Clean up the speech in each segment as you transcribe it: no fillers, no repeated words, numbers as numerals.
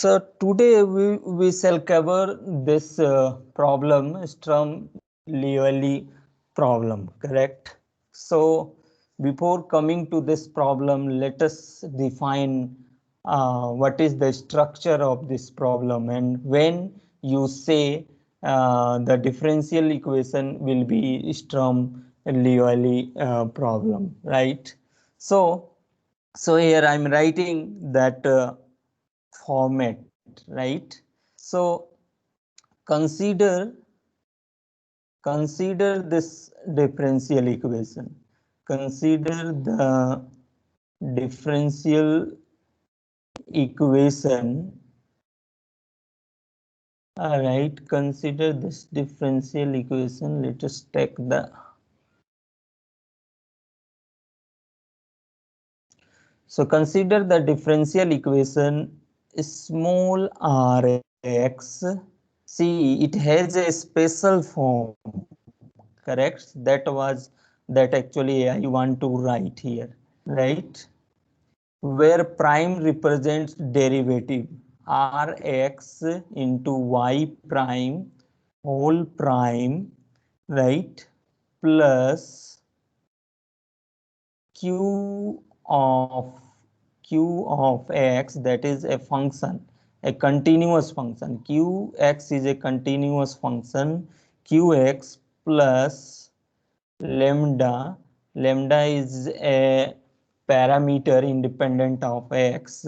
So today we shall cover this problem, Sturm-Liouville problem, correct? So before coming to this problem, let us define what is the structure of this problem, and when you say the differential equation will be Sturm-Liouville problem, right? So here I'm writing that format, right? So consider this differential equation. Consider the differential equation. All right, consider this differential equation. Let us take the so consider the differential equation small rx. See, it has a special form, correct? That actually I want to write here, right? Where prime represents derivative rx into y prime whole prime, right? Plus q of x, that is a function, a continuous function. Qx is a continuous function. Qx plus lambda. Lambda is a parameter independent of x.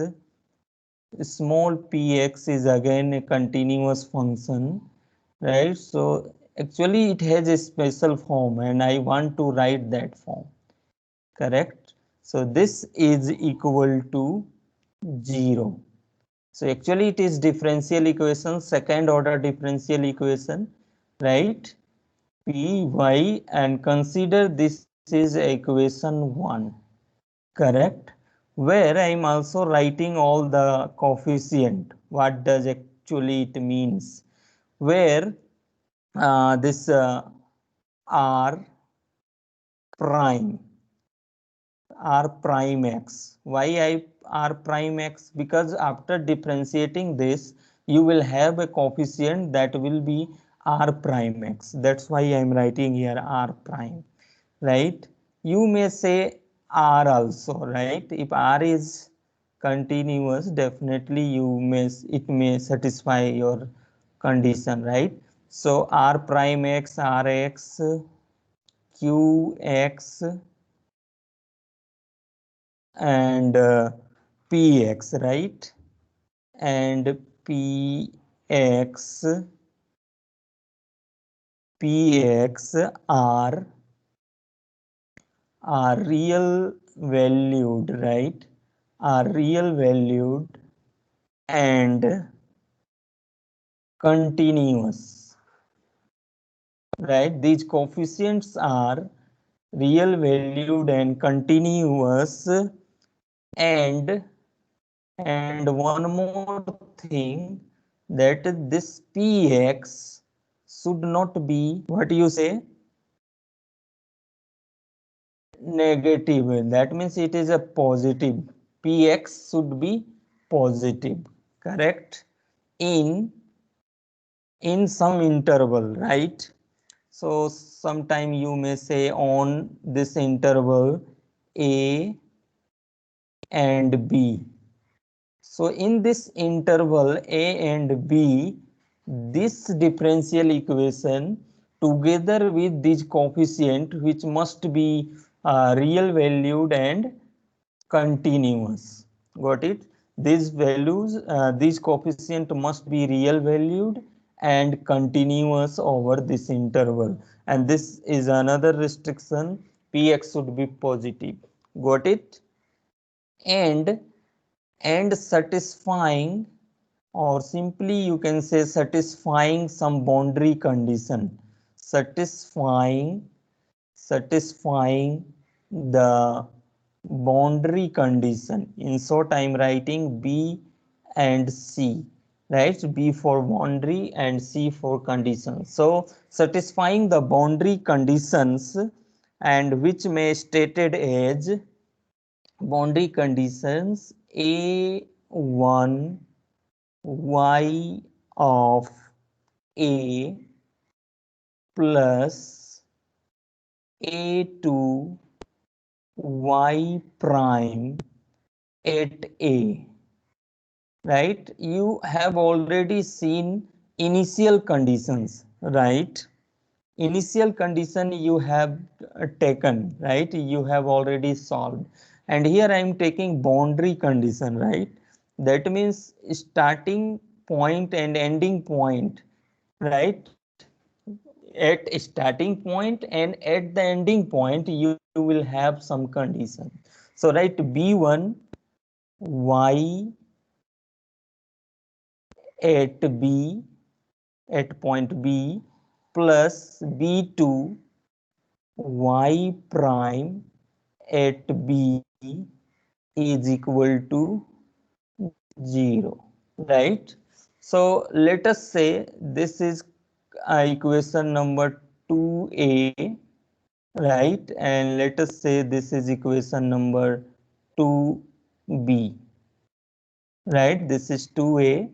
Small px is again a continuous function, right? So actually it has a special form and I want to write that form, correct? So this is equal to 0. So actually it is differential equation, second order differential equation, right? Py, and consider this is equation 1, correct? Where I am also writing all the coefficient. What does actually it means? Where this r prime x. Why I r prime x? Because after differentiating this, you will have a coefficient that will be r prime x. That's why I am writing here r prime, right? You may say r also, right? If r is continuous, definitely it may satisfy your condition, right? So r prime x, rx, qx, and px, right? And px are real valued, right? Are real valued and continuous, right? These coefficients are real valued and continuous, and one more thing, that this px should not be, what you say, negative. That means it is a positive. Px should be positive, correct? in some interval, right? So sometime you may say on this interval a and b. So in this interval a and b, this differential equation together with this coefficient, which must be real valued and continuous. Got it? These values, these coefficient must be real valued and continuous over this interval. And this is another restriction. Px should be positive. Got it? And satisfying, or simply you can say satisfying some boundary condition. Satisfying the boundary condition. In short, I am writing B and C, right? B for boundary and C for conditions. So satisfying the boundary conditions, and which may stated as boundary conditions A1, y of a plus a2 y prime at a, right? You have already seen initial conditions, right? Initial condition you have taken, right? You have already solved, and here I am taking boundary condition, right? That means starting point and ending point, right? At starting point and at the ending point you will have some condition. So write b1 y at b, at point b, plus b2 y prime at b is equal to 0, right? So let us say this is equation number 2a, right? And let us say this is equation number 2b, right? This is 2a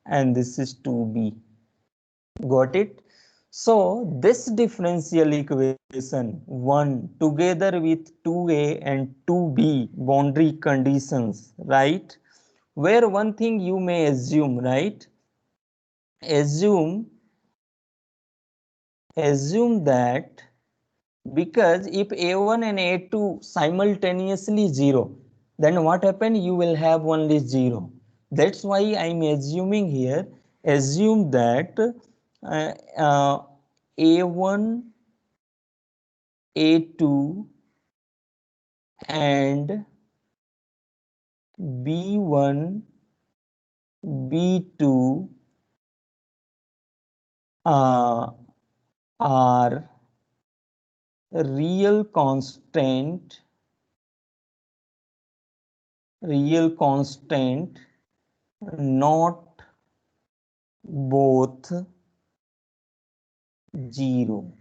and this is 2b. Got it? So this differential equation 1 together with 2a and 2b boundary conditions, right? Where one thing you may assume, right? Assume that because if a1 and a2 simultaneously 0, then what happen? You will have only 0. That's why I'm assuming here, assume that a1, a2 and b1, b2 are real constant, not both 0.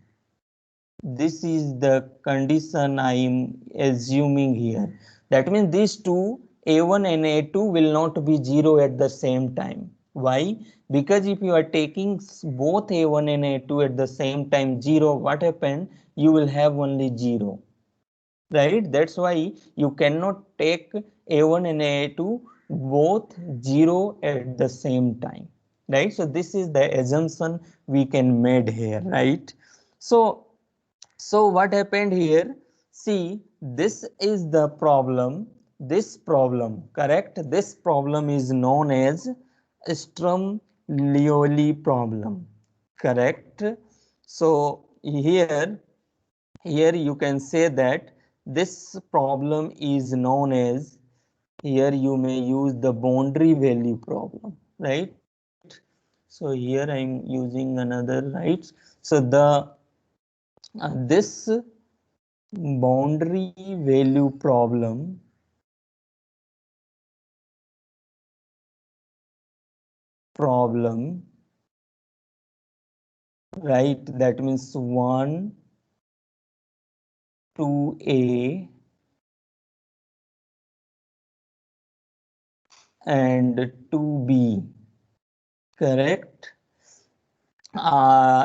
This is the condition I am assuming here. That means these two, a1 and a2, will not be 0 at the same time. Why? Because if you are taking both a1 and a2 at the same time 0, what happened? You will have only 0. Right? That's why you cannot take a1 and a2 both 0 at the same time, right? So this is the assumption we can made here, right? So what happened here? See, this is the problem. This problem, correct? This problem is known as Sturm-Liouville problem, correct? So here you can say that this problem is known as, here you may use the boundary value problem, right? So here I am using another, right? So the this boundary value problem, right? That means 1 2a and 2b, correct?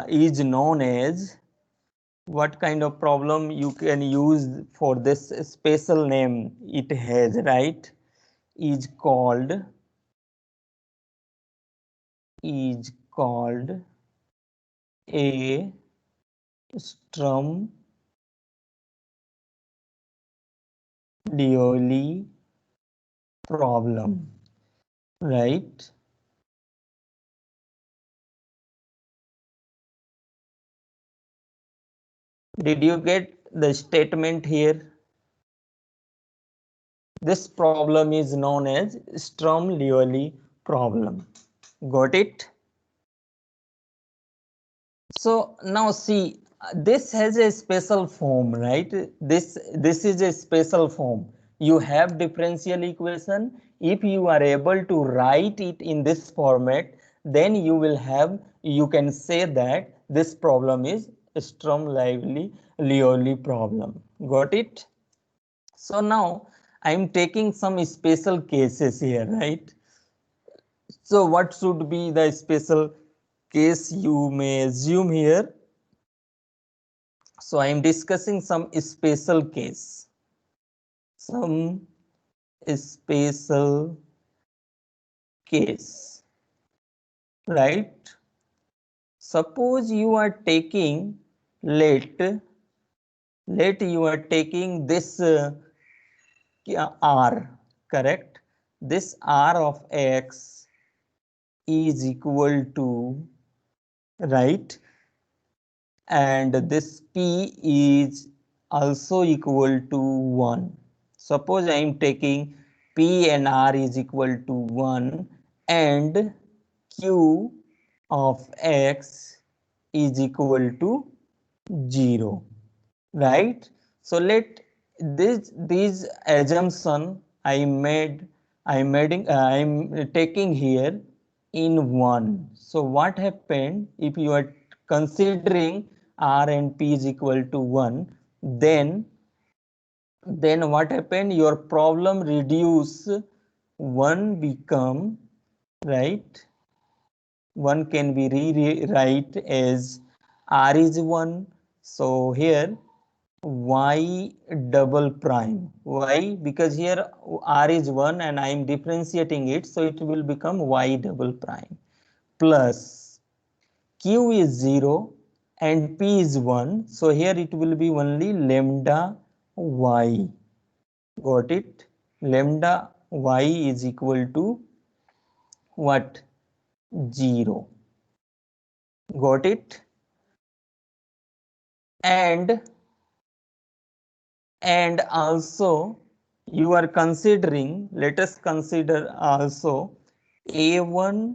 Is known as, what kind of problem you can use for this special name it has, right? Is called a Sturm Liouville problem, right? Did you get the statement here? This problem is known as Sturm-Liouville problem. Got it? So now see, this has a special form, right? This is a special form. You have differential equation. If you are able to write it in this format, then you can say that this problem is Sturm-Liouville problem. Got it? So now I am taking some special cases here, right? So what should be the special case you may assume here? So I am discussing some special case, some special case, right? Suppose you are taking, let you are taking this r, correct? This r of x is equal to, right, and this p is also equal to 1. Suppose I am taking p and r is equal to 1 and q of x is equal to 0, right? So let these assumption I'm taking here in 1. So what happened if you are considering r and p is equal to 1, then what happened, your problem reduce, 1 become, right, 1 can be rewrite as r is 1. So here y double prime. Why? Because here r is 1 and I am differentiating it, so it will become y double prime plus q is 0 and p is 1. So here it will be only lambda y. Got it? Lambda y is equal to what? 0. Got it? And also you are considering, let us consider also a1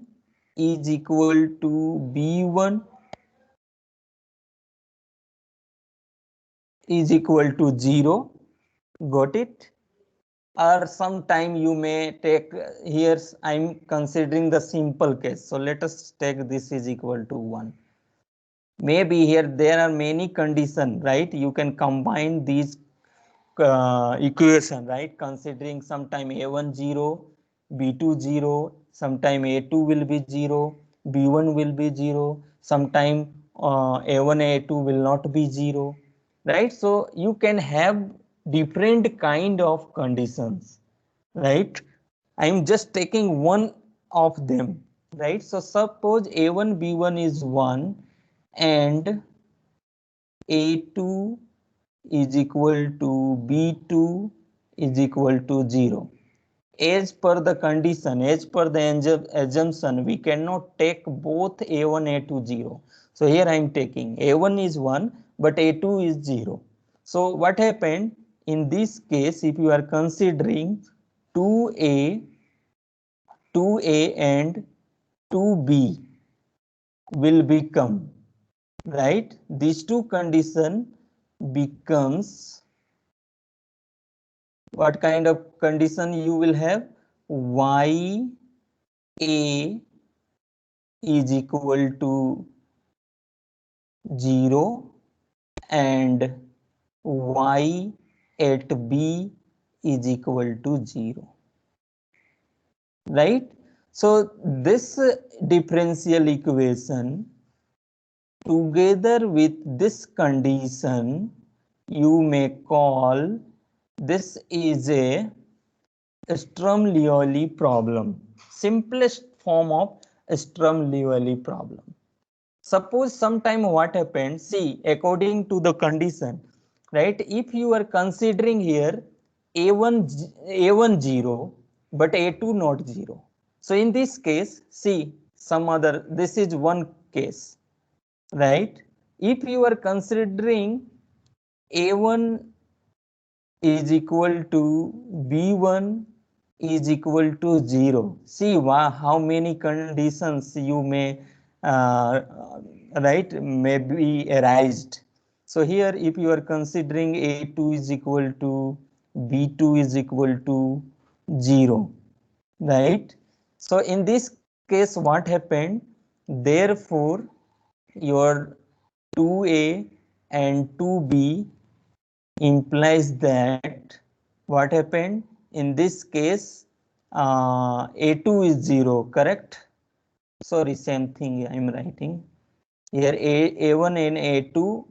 is equal to b1 is equal to 0. Got it? Or sometime you may take, here I'm considering the simple case, so let us take this is equal to 1. Maybe here there are many conditions, right? You can combine these equation, right? Considering sometime a1 0, b2 0, sometime a2 will be 0, b1 will be 0, sometime a1 a2 will not be 0, right? So you can have different kind of conditions, right? I am just taking one of them, right? So suppose a1 b1 is 1 and a2 is equal to b2 is equal to 0. As per the condition, as per the assumption, we cannot take both a1 a2 0. So here I am taking a1 is 1 but a2 is 0. So what happened in this case, if you are considering 2a and 2b will become, right, these two condition becomes, what kind of condition you will have? Y a is equal to 0 and y at b is equal to 0, right? So this differential equation together with this condition you may call, this is a Sturm-Liouville problem, simplest form of Sturm-Liouville problem. Suppose sometime what happened, see, according to the condition, right, if you are considering here a1 0 but a2 not 0, so in this case, see, some other, this is one case, right? If you are considering a1 is equal to b1 is equal to 0, see how many conditions you may right, may be arised. So here if you are considering a2 is equal to b2 is equal to 0, right? So in this case what happened, therefore your 2a and 2b implies that what happened in this case, a2 is 0, correct? sorry, same thing I am writing here. A1 and A2,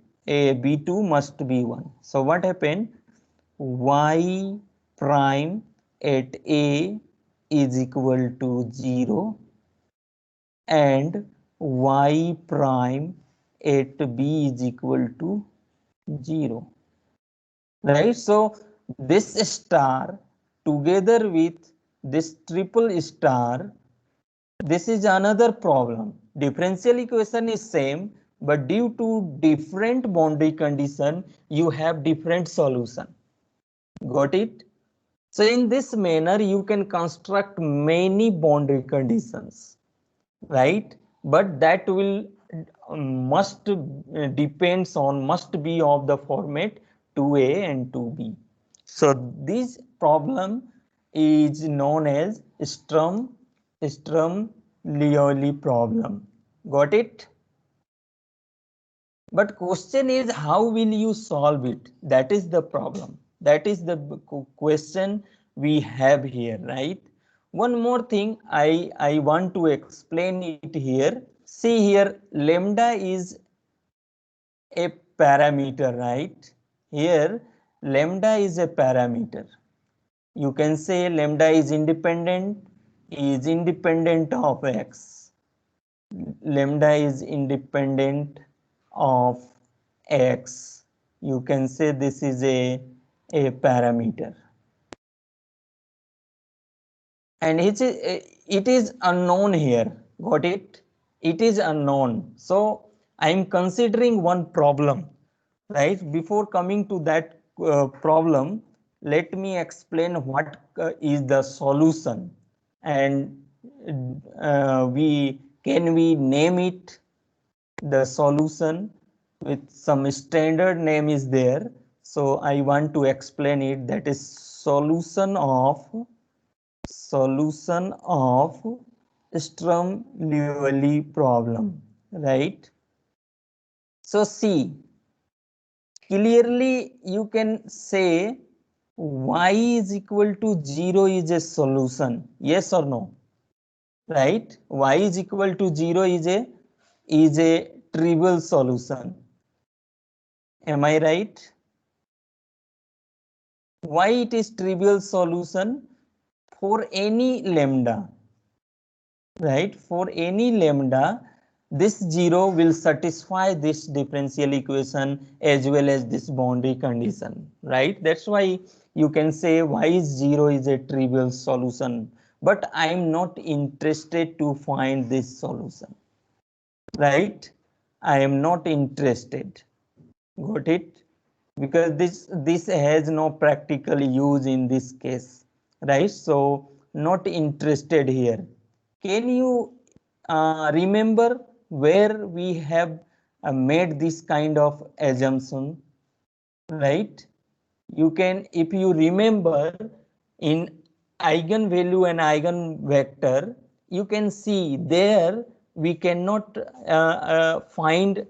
B2 must be 1. So what happened? Y prime at A is equal to 0 and Y prime at B is equal to 0, right? So this star together with this triple star, this is another problem. Differential equation is same, but due to different boundary condition you have different solution. Got it? So in this manner you can construct many boundary conditions, right? But that will must depends on, must be of the format 2a and 2b. So this problem is known as Sturm-Liouville problem. Got it? But question is, how will you solve it? That is the problem. That is the question we have here, right? One more thing I want to explain it here. See here, lambda is a parameter, right? Here, lambda is a parameter. You can say lambda is independent of x. Lambda is independent of x. You can say this is a parameter. And it is unknown here. Got it? It is unknown. So I am considering one problem, right? Before coming to that problem, let me explain what is the solution, and we name it the solution with some standard name is there. So I want to explain it. That is solution of Sturm-Liouville problem, right? So see, clearly you can say y is equal to 0 is a solution. Yes or no? Right? Y is equal to 0 is a trivial solution. Am I right? Why it is trivial solution? For any lambda, right? For any lambda, this 0 will satisfy this differential equation as well as this boundary condition, right? That's why you can say y is 0 is a trivial solution, but I am not interested to find this solution, right? I am not interested. Got it? Because this has no practical use in this case, right? So not interested here. Can you remember where we have made this kind of assumption, right? You can, if you remember, in eigenvalue and eigenvector, you can see there we cannot find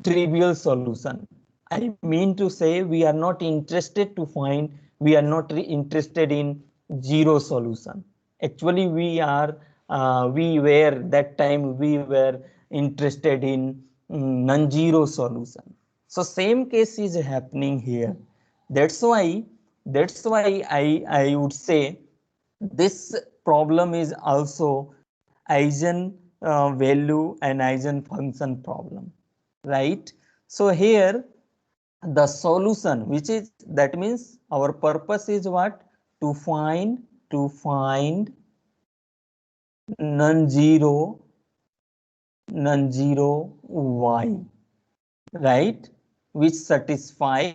trivial solution. I mean to say we are not interested to find, we are not interested in zero solution. Actually, we were that time we were interested in non-zero solution. So same case is happening here. That's why I would say this problem is also eigen value and eigen function problem, right? So here the solution, which is, that means our purpose is what? To find non-zero y, right, which satisfy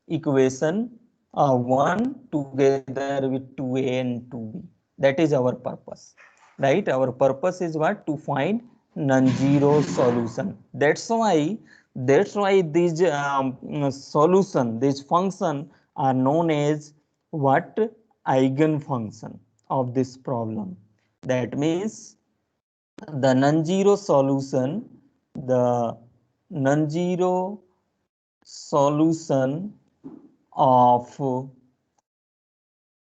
equation 1 together with 2a and 2b. That is our purpose, right? Our purpose is what? To find non-zero solution. That's why these solution, these function are known as what? Eigenfunction of this problem. That means the non-zero solution, the non-zero solution of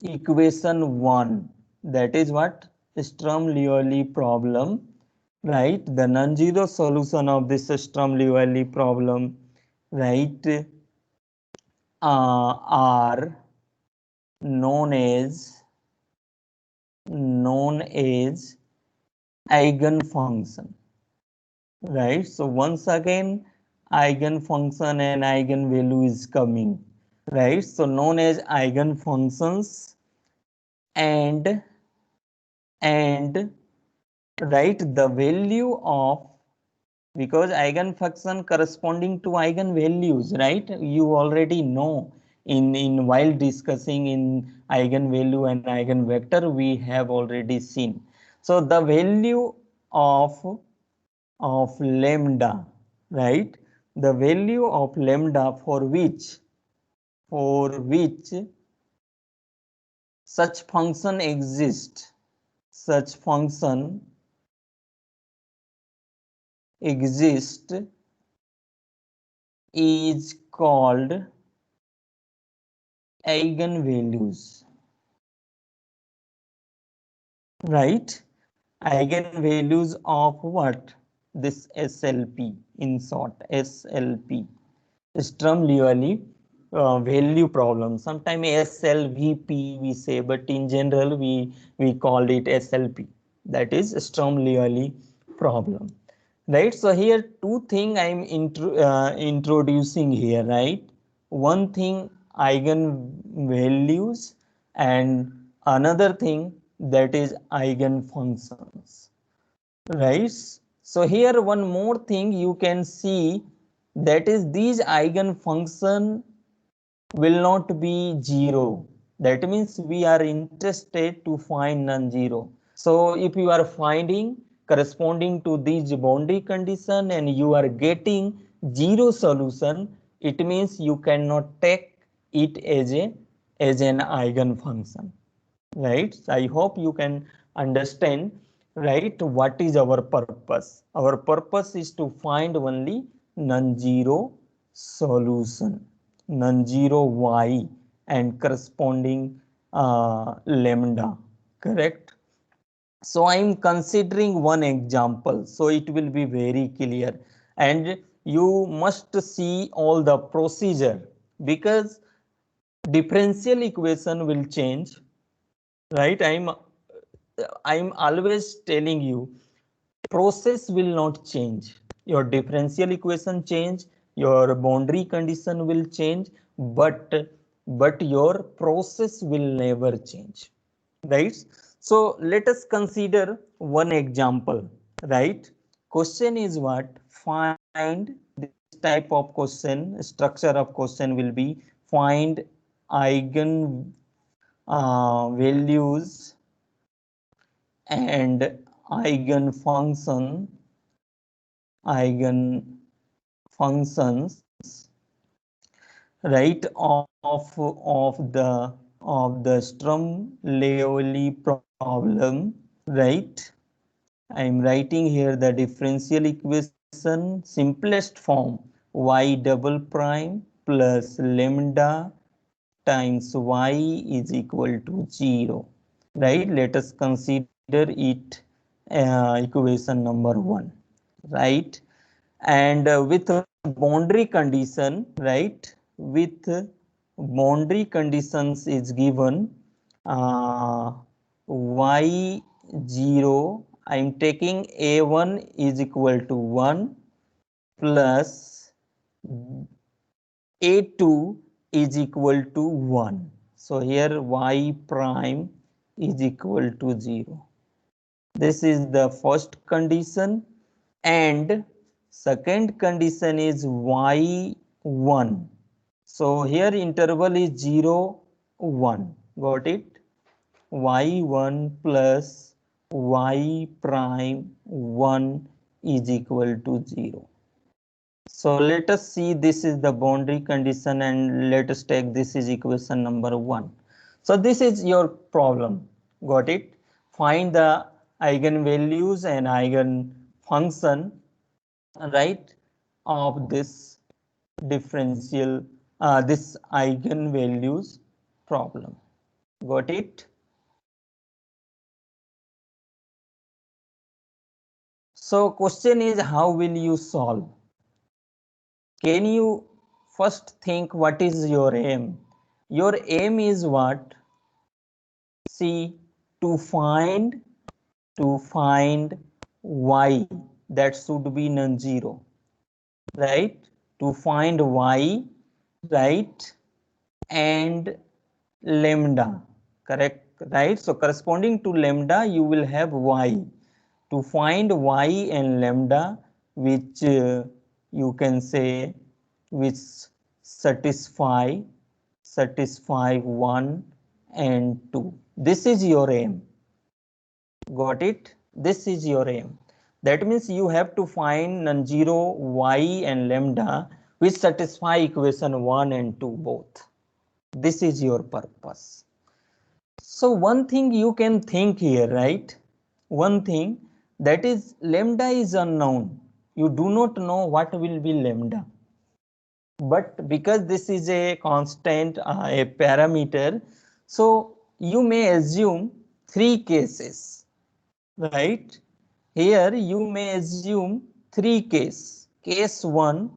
equation 1, that is what? Sturm-Liouville problem, right? The non-zero solution of this Sturm-Liouville problem, right, are known as eigenfunction, right? So once again, eigenfunction and eigenvalue is coming, right? So known as eigenfunctions and and right, the value of, because eigenfunction corresponding to eigenvalues, right? You already know in while discussing in eigenvalue and eigenvector, we have already seen. So the value of lambda, right? The value of lambda for which such function exists, such function exist is called eigenvalues, right? Eigenvalues of what? This SLP, in short, SLP. Sturm-Liouville value problem. Sometimes SLVP we say, but in general we called it SLP. That is Sturm-Liouville problem, right? So here two thing I'm introducing here, right? One thing eigenvalues and another thing that is eigenfunctions, right? So here one more thing you can see, that is these eigenfunction will not be zero. That means we are interested to find non-zero. So if you are finding corresponding to these boundary condition and you are getting zero solution, it means you cannot take it as an eigenfunction, right? I hope you can understand, right, what is our purpose. Our purpose is to find only non-zero solution, non-zero y and corresponding lambda, correct? So I am considering one example, so it will be very clear, and you must see all the procedure, because differential equation will change, right? I'm always telling you, process will not change. Your differential equation change, your boundary condition will change, but your process will never change, right? So let us consider one example, right? Question is what? Find, this type of question, structure of question will be find eigen values and eigenfunction, eigenfunctions, right, of the Sturm-Liouville problem, right? I am writing here the differential equation simplest form, y double prime plus lambda times y is equal to 0, right? Let us consider it equation number 1, right? And with boundary condition, right, with boundary conditions is given y0, I am taking a1 is equal to 1 plus a2 is equal to 1. So here y prime is equal to 0. This is the first condition. And second condition is y1. So here interval is 0, 1. Got it? y1 plus y prime 1 is equal to 0. So let us see, this is the boundary condition, and let us take this is equation number 1. So this is your problem. Got it? Find the eigenvalues and eigenfunction, right, of this differential, this eigenvalues problem. Got it? So question is, how will you solve? Can you first think what is your aim? Your aim is what? See, to find y that should be non-zero, right? To find y, right, and lambda, correct, right? So corresponding to lambda, you will have y. To find y and lambda, which you can say, which satisfy 1 and 2. This is your aim. Got it? This is your aim. That means you have to find non-zero y and lambda which satisfy equation 1 and 2 both. This is your purpose. So one thing you can think here, right? One thing, that is lambda is unknown. You do not know what will be lambda. But because this is a constant, a parameter, so you may assume three cases, right? Here you may assume three cases. Case 1,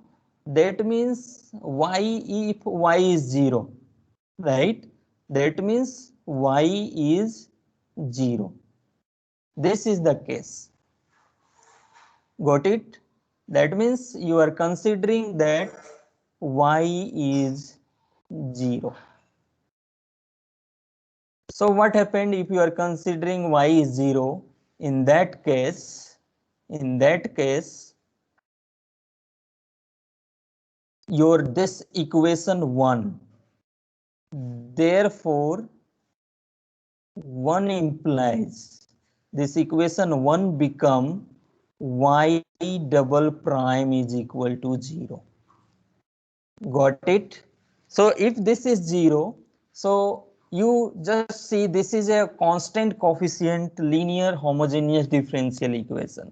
that means y, if y is 0, right? That means y is 0. This is the case. Got it? That means you are considering that y is 0. So what happened if you are considering y is 0? In that case, your this equation 1, therefore 1 implies this equation 1 become y double prime is equal to 0. Got it? So if this is 0, so you just see this is a constant coefficient linear homogeneous differential equation.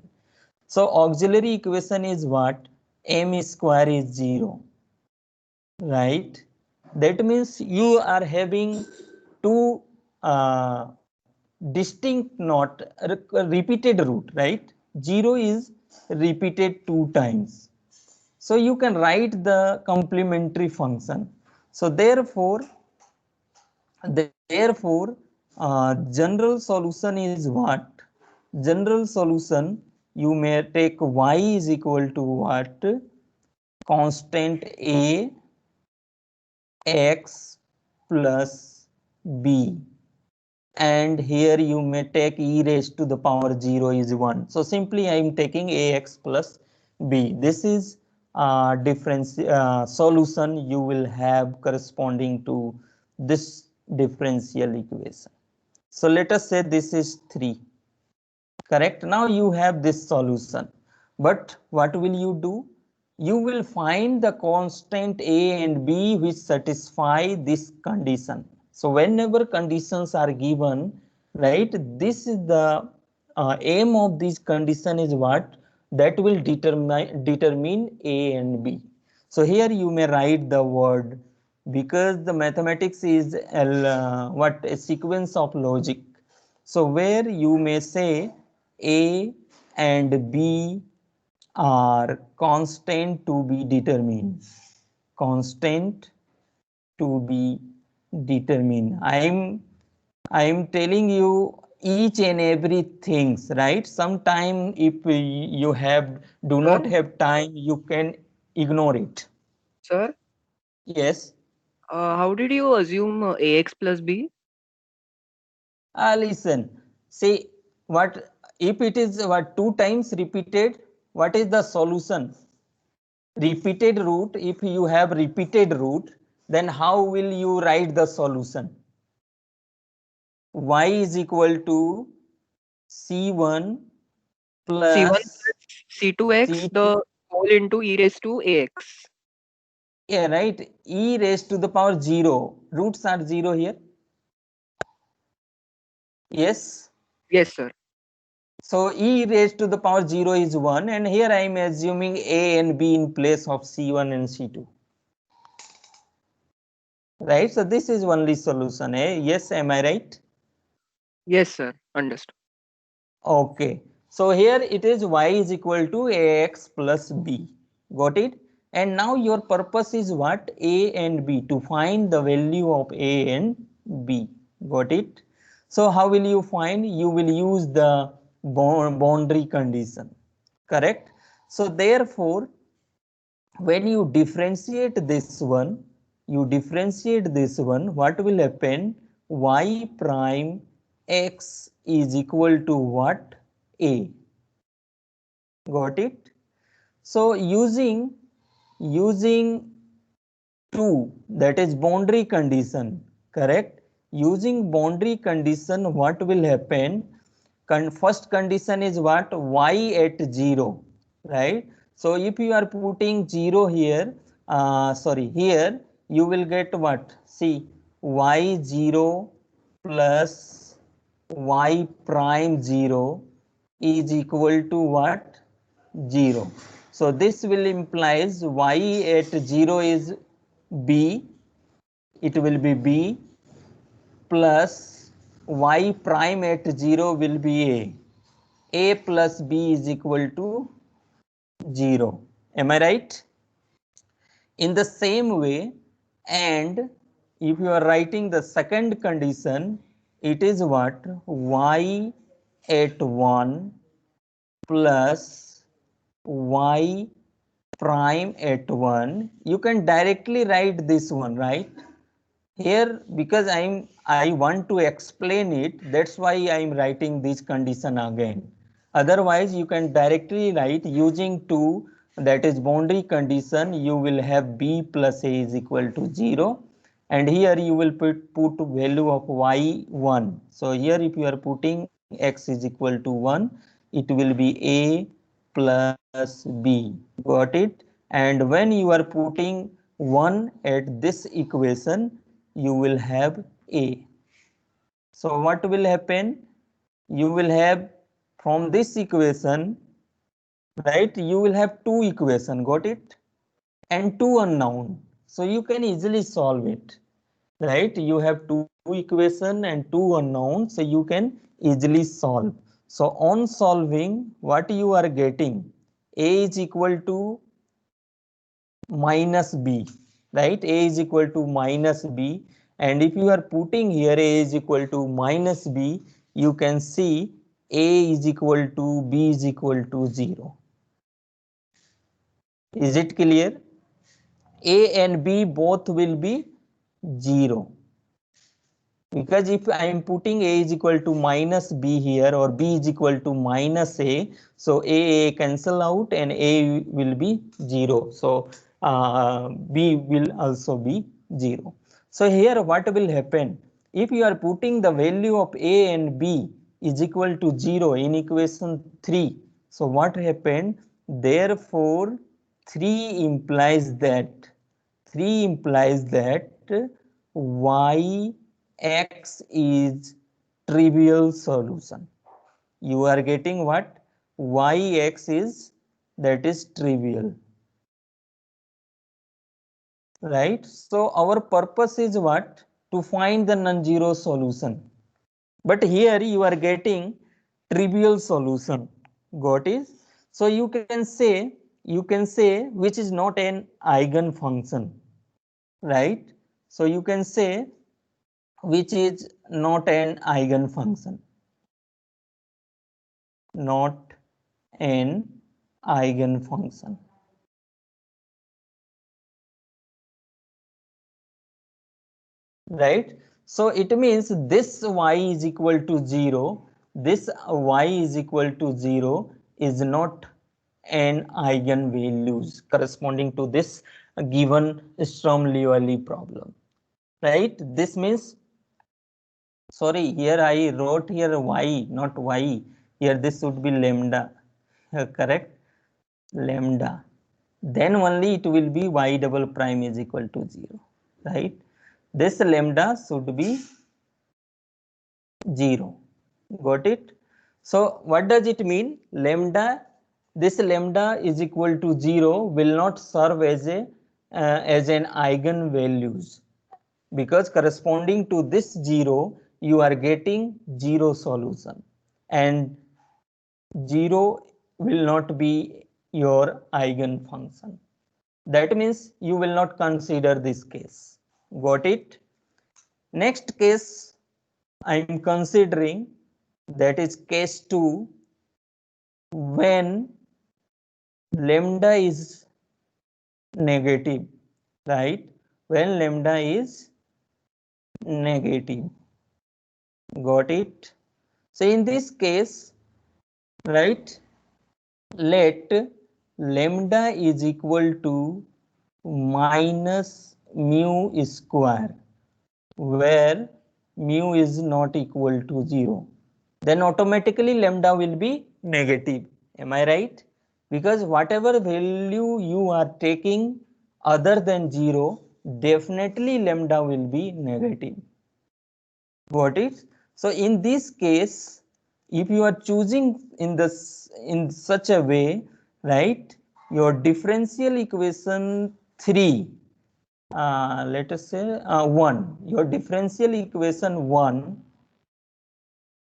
So auxiliary equation is what? M square is 0, right? That means you are having two distinct, not repeated root, right? 0 is repeated 2 times. So you can write the complementary function. So therefore, general solution is what? General solution, you may take y is equal to what? Constant a x plus b, and here you may take e raised to the power 0 is 1. So simply I am taking ax plus b. This is difference solution you will have corresponding to this differential equation. So let us say this is 3. Correct? Now you have this solution. But what will you do? You will find the constant a and b which satisfy this condition. So whenever conditions are given, right, this is the aim of this condition is what? That will determine a and b. So here you may write the word, because the mathematics is what? A sequence of logic. So where you may say a and b are constant to be determined. Constant to be determined. I am telling you each and every things, right? Sometime if you do not Sir, have time, you can ignore it. sir, Yes. how did you assume ax plus b? Listen. See what if it is what 2 times repeated? What is the solution? Repeated root. If you have repeated root, then how will you write the solution? Y is equal to C1 C1 plus plus C2x C2. the whole into e raised to ax. Yeah, right. E raised to the power 0. Roots are 0 here. Yes. Yes, sir. So e raised to the power 0 is 1, and here I am assuming a and b in place of C1 and C2. Right. So this is only solution. Yes, am I right? Yes, sir. Understood. Okay. So here it is y is equal to ax plus b. Got it? And now your purpose is what? A and b, to find the value of a and b. Got it? So how will you find? You will use the boundary condition. Correct? So therefore, when you differentiate this one, what will happen? Y prime x is equal to what? A. Got it? So using 2, that is boundary condition, correct? Using boundary condition, what will happen? First condition is what? Y at 0, right? So if you are putting 0 here, here you will get what? See, y0 plus y prime 0 is equal to what? 0. So this will implies y at 0 is b, it will be b, plus y prime at 0 will be a plus b is equal to 0. Am I right? In the same way, and if you are writing the second condition, it is what? Y at 1 plus y prime at 1. You can directly write this one, right? Here, because I want to explain it, that's why I'm writing this condition again. Otherwise, you can directly write using 2, that is boundary condition, you will have b plus a is equal to 0. And here you will put value of y1. So here if you are putting x is equal to 1, it will be a plus b. Got it? And when you are putting 1 at this equation, you will have a. So what will happen? You will have from this equation, right? You will have 2 equation, got it? And 2 unknown. So you can easily solve it, right? You have 2 equation and 2 unknown, so you can easily solve. So on solving, what you are getting? A is equal to minus b, right? A is equal to minus b, and if you are putting here a is equal to minus b, you can see a is equal to b is equal to 0. Is it clear? A and b both will be 0, because if I am putting a is equal to minus b here, or b is equal to minus a, so a cancel out and a will be 0. So b will also be 0. So here what will happen? If you are putting the value of a and b is equal to 0 in equation 3, so what happened? Therefore 3 implies that 3 implies that x is trivial solution. You are getting what? Yx is, that is trivial, right? So our purpose is what? To find the non-zero solution. But here you are getting trivial solution. Got it? So you can say which is not an eigen function, right? So you can say which is not an eigen function, not an eigen function, right? So it means this y is equal to 0, this y is equal to 0 is not an eigenvalues corresponding to this given Sturm-Liouville problem, right? This means, sorry, here I wrote here y, not y. Here this should be lambda, correct? Lambda. Then only it will be y double prime is equal to 0, right? This lambda should be 0. Got it? So what does it mean? Lambda, this lambda is equal to 0 will not serve as a as an eigenvalues, because corresponding to this 0 you are getting 0 solution, and 0 will not be your eigenfunction. That means you will not consider this case. Got it? Next case I am considering, that is case 2, when lambda is negative, right? When lambda is negative. Got it? So in this case, right, let lambda is equal to minus mu square, where mu is not equal to 0. Then automatically lambda will be negative. Am I right? Because whatever value you are taking other than 0, definitely lambda will be negative. Got it? So in this case, if you are choosing in such a way, right, your differential equation 3, let us say 1, your differential equation 1,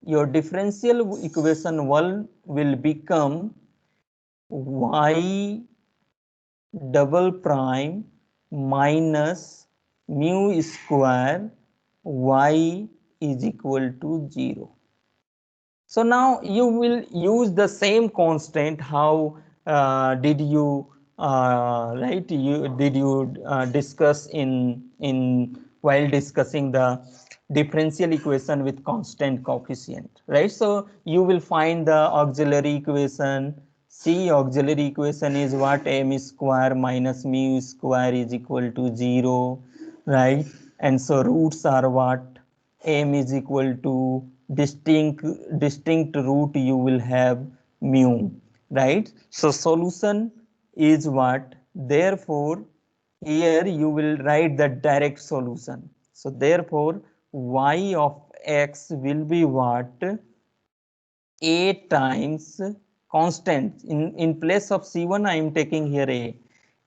your differential equation 1 will become y double prime minus mu square y is equal to 0. So now you will use the same constant. How did you right? You did you discuss in while discussing the differential equation with constant coefficient, right? So you will find the auxiliary equation. C auxiliary equation is what? M square minus mu square is equal to 0, right? And so roots are what? M is equal to distinct root, you will have mu, right? So solution is what? Therefore here you will write the direct solution. So therefore y of x will be what? A times constant. In place of c1 I am taking here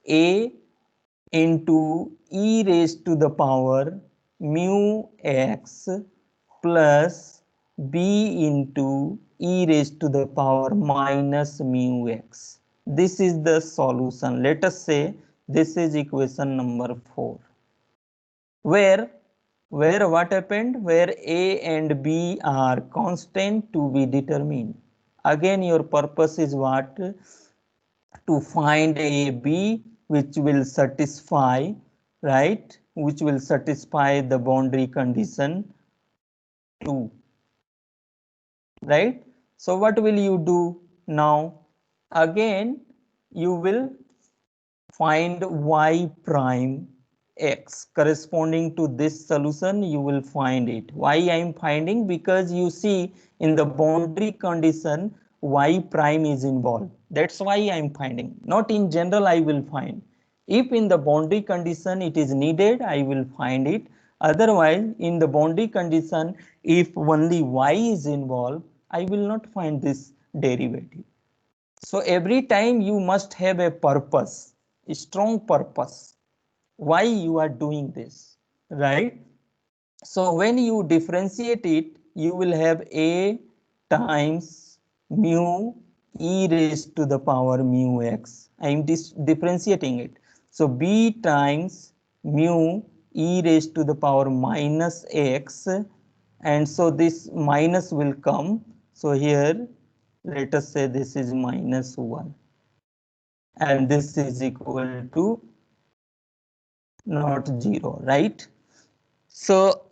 a into e raised to the power mu x plus b into e raised to the power minus mu x. This is the solution. Let us say this is equation number 4, where what happened, where a and b are constant to be determined. Again your purpose is what? To find a b which will satisfy, right, which will satisfy the boundary condition 2, right? So what will you do now? Again you will find y prime x corresponding to this solution. You will find it. Why I am finding? Because you see in the boundary condition y prime is involved. That's why I am finding. Not in general I will find. If in the boundary condition it is needed, I will find it. Otherwise, in the boundary condition, if only y is involved, I will not find this derivative. So every time you must have a purpose, a strong purpose, why you are doing this, right? So when you differentiate it, you will have a times mu e raised to the power mu x. I am differentiating it. So b times mu e raised to the power minus x, and so this minus will come. So here let us say this is minus 1, and this is equal to not 0, right? So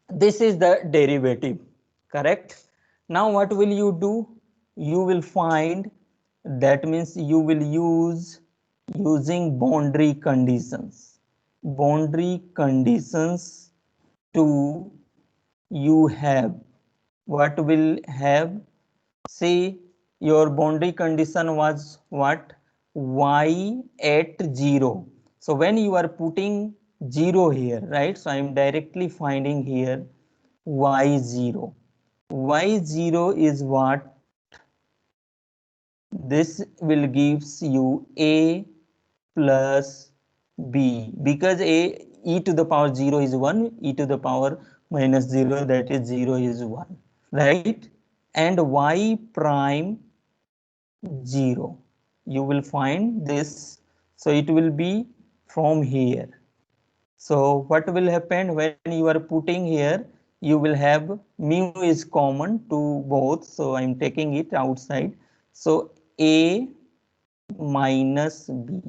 this is the derivative, correct? Now what will you do? You will find, that means you will use using boundary conditions. Boundary conditions to you have, what will have? See, your boundary condition was what? Y at 0. So when you are putting 0 here, right? So I am directly finding here y0. Y0 is what? This will gives you a plus b, because a e to the power 0 is 1, e to the power minus 0, that is 0 is 1, right? and y prime 0. You will find this. So it will be from here. So what will happen when you are putting here? You will have mu is common to both. So I'm taking it outside. So A minus B.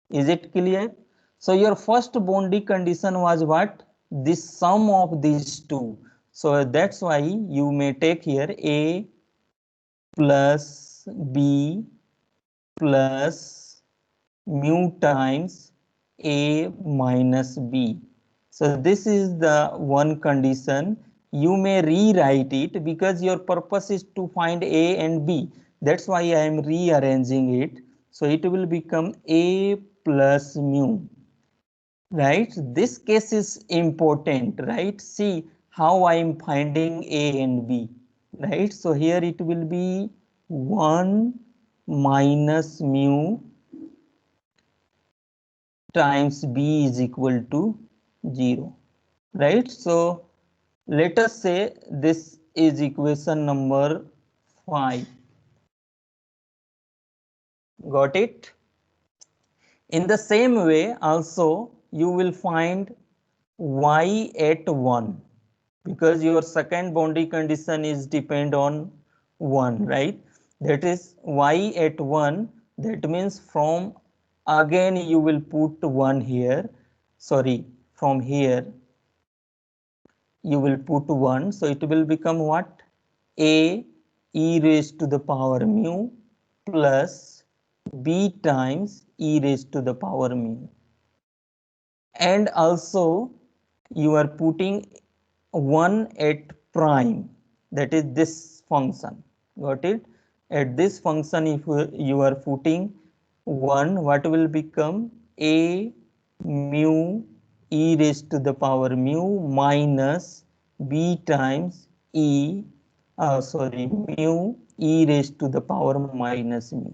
Is it clear? So your first boundary condition was what? The sum of these two. So that's why you may take here A plus B plus mu times A minus B. So this is the one condition. You may rewrite it because your purpose is to find A and B. That's why I am rearranging it. So it will become A plus mu. Right? This case is important, right? See how I am finding A and B. Right? So here it will be 1 minus mu times B is equal to 0. Right? So let us say this is equation number 5. Got it? In the same way, also you will find y at 1 because your second boundary condition is depend on 1, right? That is y at 1. That means from again you will put 1 here. Sorry, from here you will put 1. So it will become what? A e raised to the power mu plus b times e raised to the power mu. And also you are putting 1 at prime, that is this function. Got it? At this function, if you are putting 1, what will become? A mu e raised to the power mu minus b times mu e raised to the power minus mu.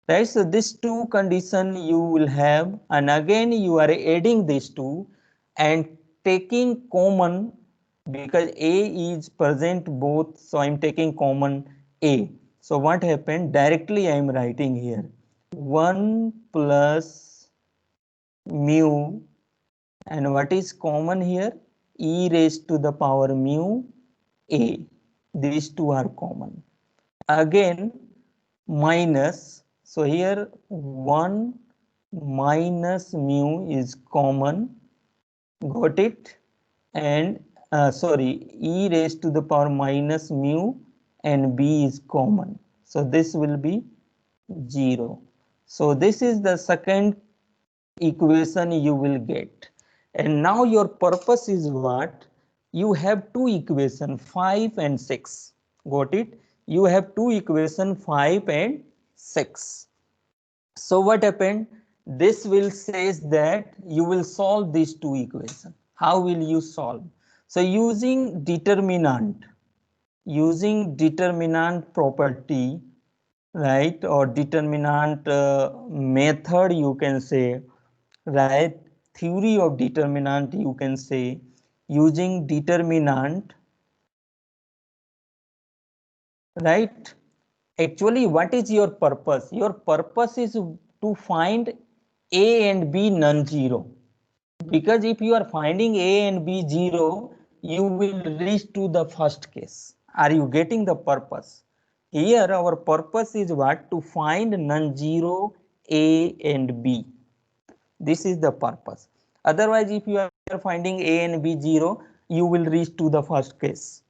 Right? So these two condition you will have, and again you are adding these two and taking common because A is present both. So I'm taking common A. So what happened? Directly I'm writing here 1 plus mu, and what is common here? E raised to the power mu A. These two are common. Again minus, so here 1 minus mu is common. Got it? And e raised to the power minus mu and b is common. So this will be 0. So this is the second equation you will get. And now your purpose is what? You have two equations 5 and 6. Got it? You have two equations 5 and 6. So what happened? This will says that you will solve these two equations. How will you solve? So using determinant property, right, or determinant method you can say, right, theory of determinant you can say, using determinant, right? Actually, what is your purpose? Your purpose is to find A and B non-zero. Because if you are finding A and B 0, you will reach to the first case. Are you getting the purpose? Here our purpose is what? To find non-zero A and B. This is the purpose. Otherwise, if you are finding A and B 0, you will reach to the first case.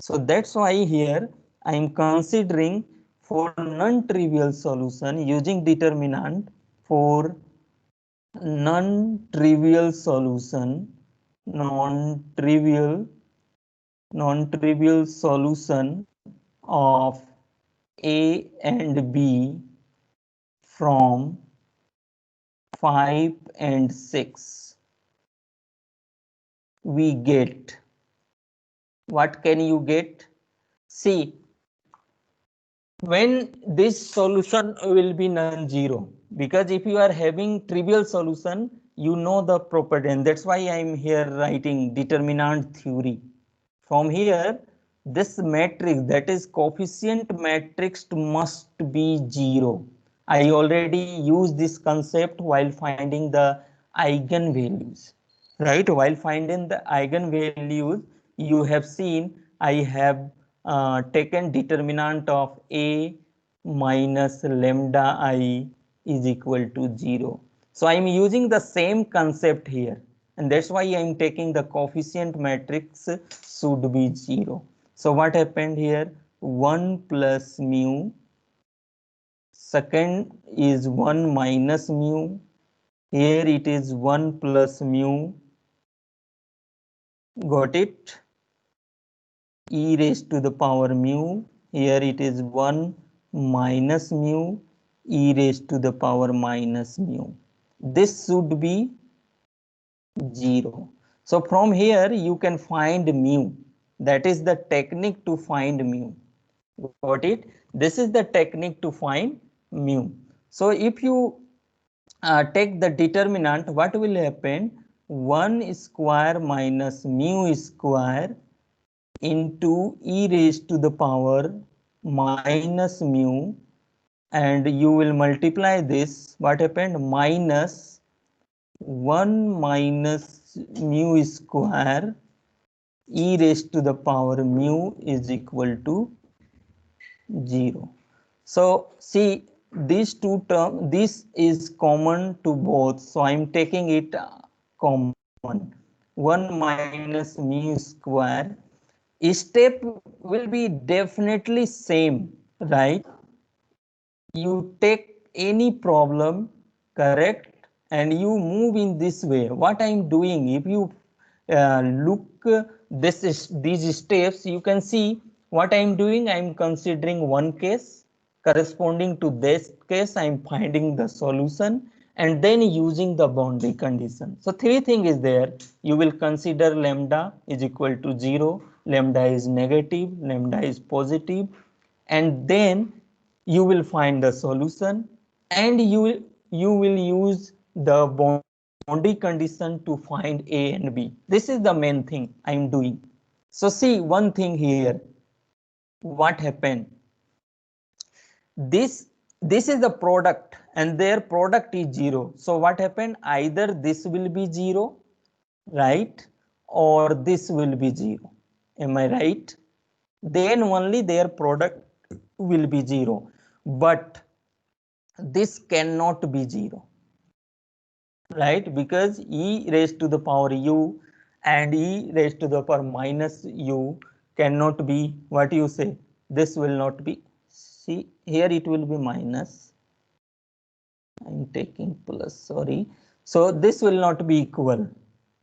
So that's why here I am considering for non-trivial solution using determinant, for non-trivial solution, non-trivial solution of A and B from 5 and 6, we get, what can you get? See, when this solution will be non-zero, because if you are having trivial solution, you know the property, and that's why I am here writing determinant theory. From here this matrix, that is coefficient matrix, must be 0. I already used this concept while finding the eigenvalues, right? While finding the eigenvalues, you have seen I have taken determinant of A minus lambda I is equal to 0. So I am using the same concept here, and that's why I am taking the coefficient matrix should be 0. So what happened here? 1 plus mu, second is 1 minus mu, here it is 1 plus mu, got it? E raised to the power mu, here it is 1 minus mu, e raised to the power minus mu. This should be 0. So from here you can find mu. That is the technique to find mu. Got it? This is the technique to find mu. So if you take the determinant, what will happen? 1 square minus mu square into e raised to the power minus mu, and you will multiply this. What happened? Minus 1 minus mu square e raised to the power mu is equal to 0. So see, these two terms, this is common to both, so I am taking it common. 1 minus mu square, step will be definitely same, right? You take any problem, correct, and you move in this way. What I am doing, if you look this is these steps, you can see what I am doing. I am considering one case, corresponding to this case I am finding the solution, and then using the boundary condition. So three things is there. You will consider lambda is equal to 0, lambda is negative, lambda is positive, and then you will find the solution, and you will use the boundary condition to find A and B. This is the main thing I am doing. So see one thing here. What happened? This is the product, and their product is 0. So what happened? Either this will be 0, right, or this will be 0. Am I right? Then only their product will be 0. But this cannot be 0, right? Because e raised to the power u and e raised to the power minus u cannot be, what you say, this will not be. See, here it will be minus. I'm taking plus, sorry. So this will not be equal,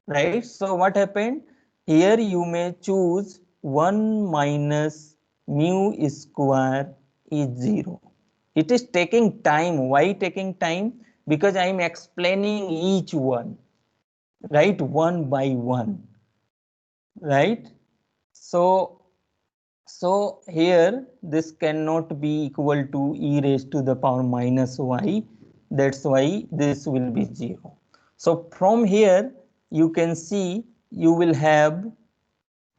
right? So what happened? Here you may choose 1 minus mu square is 0. It is taking time. Why taking time? Because I am explaining each one, right? One by one, right? So here this cannot be equal to e raised to the power minus y. That's why this will be 0. So from here you can see you will have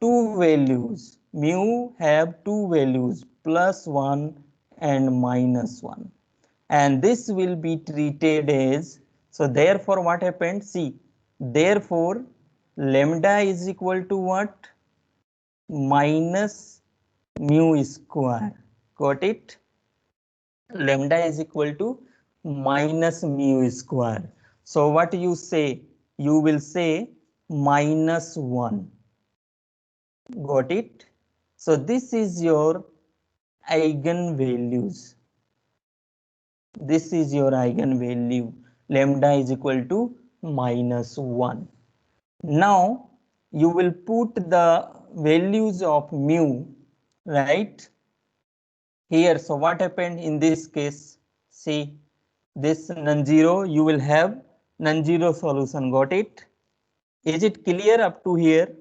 two values. Mu have two values, plus 1 and minus 1. And this will be treated as, so therefore what happened? See, therefore lambda is equal to what? Minus mu square. Got it? Lambda is equal to minus mu square. So what you say? You will say minus 1. Got it? So this is your eigenvalues. This is your eigenvalue. Lambda is equal to minus 1. Now you will put the values of mu, right, here. So what happened in this case? See, this non-zero, you will have non-zero solution. Got it? Is it clear up to here?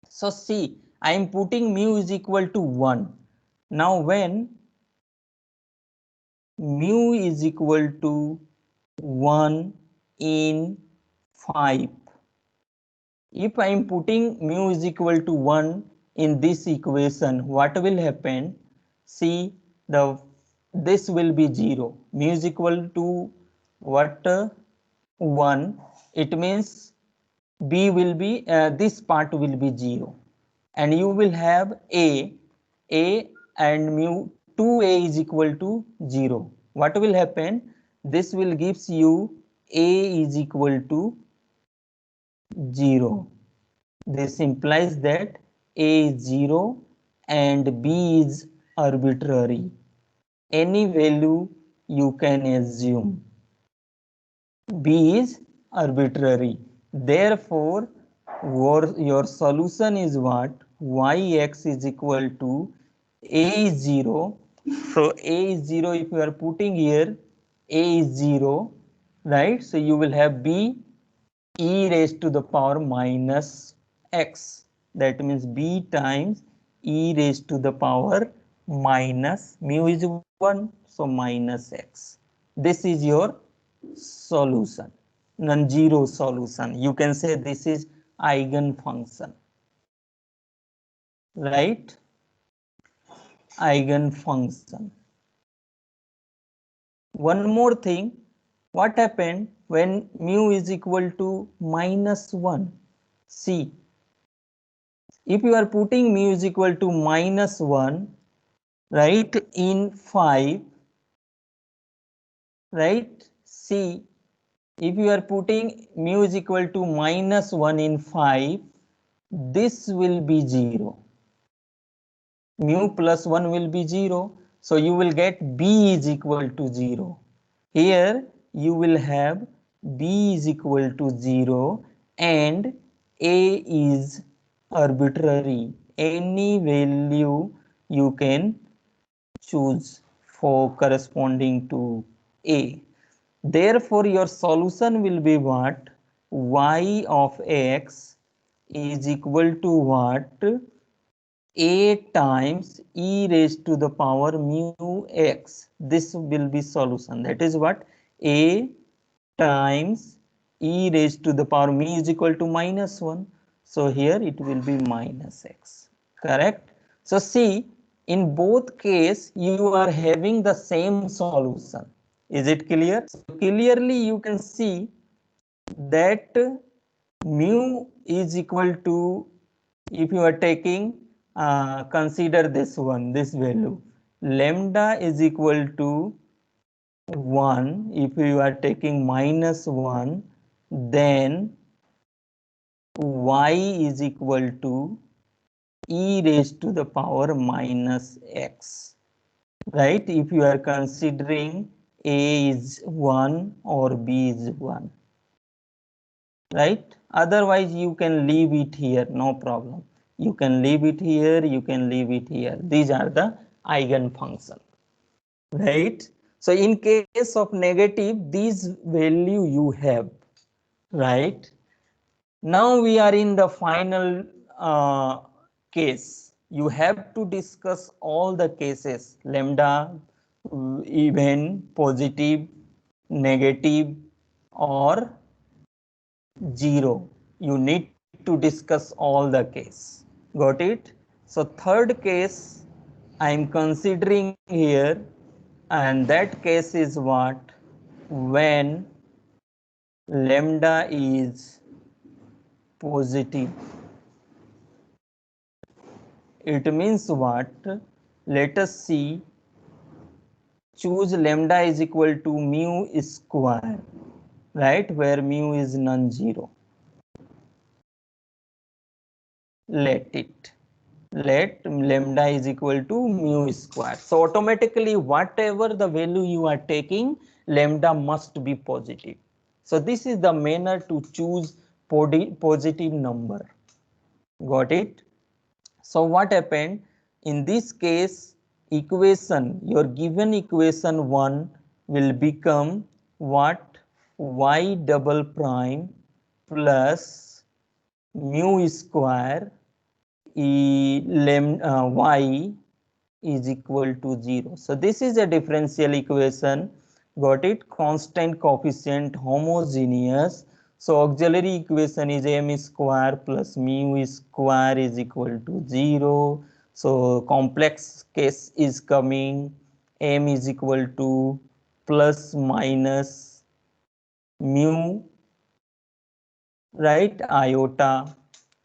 So see, I am putting mu is equal to 1. Now when mu is equal to 1 in 5, if I am putting mu is equal to 1 in this equation, what will happen? See, this will be 0. Mu is equal to what? 1. It means B will be, this part will be 0. And you will have A and mu 2A is equal to 0. What will happen? This will gives you A is equal to 0. This implies that A is 0 and B is arbitrary. Any value you can assume. B is arbitrary. Therefore, your solution is what? Yx is equal to A is 0. So A is 0. If you are putting here A is 0, right? So you will have B e raised to the power minus x. That means B times e raised to the power minus mu is 1. So minus x. This is your solution, non-zero solution. You can say this is eigenfunction, right? Eigenfunction. One more thing, what happened when mu is equal to minus 1? See, if you are putting mu is equal to minus 1, right, in 5, right? See, if you are putting mu is equal to minus 1 in 5, this will be 0. Mu plus 1 will be 0. So you will get B is equal to 0. Here you will have B is equal to 0 and A is arbitrary. Any value you can choose for corresponding to A. Therefore, your solution will be what? Y of x is equal to what? A times e raised to the power mu x. This will be solution. That is what? A times e raised to the power mu is equal to minus 1. So here it will be minus x. Correct? So see, in both case you are having the same solution. Is it clear? So clearly you can see that mu is equal to, if you are taking, consider this one, this value, lambda is equal to 1. If you are taking minus 1, then y is equal to e raised to the power minus x, right? If you are considering a is 1 or b is 1, right? Otherwise you can leave it here, no problem. You can leave it here, you can leave it here. These are the eigenfunction, right? So in case of negative, these value you have, right? Now we are in the final case. You have to discuss all the cases, lambda, even, positive, negative, or 0. You need to discuss all the case. Got it? So third case I am considering here, and that case is what? When lambda is positive. It means what? Let us see. Choose lambda is equal to mu square, right? Where mu is non-zero. Let lambda is equal to mu square. So automatically whatever the value you are taking, lambda must be positive. So this is the manner to choose positive number. Got it? So what happened? In this case, equation, your given equation 1 will become what? Y double prime plus mu square y is equal to 0. So this is a differential equation. Got it? Constant coefficient, homogeneous. So auxiliary equation is m square plus mu square is equal to 0. So complex case is coming, m is equal to plus minus mu, right, iota,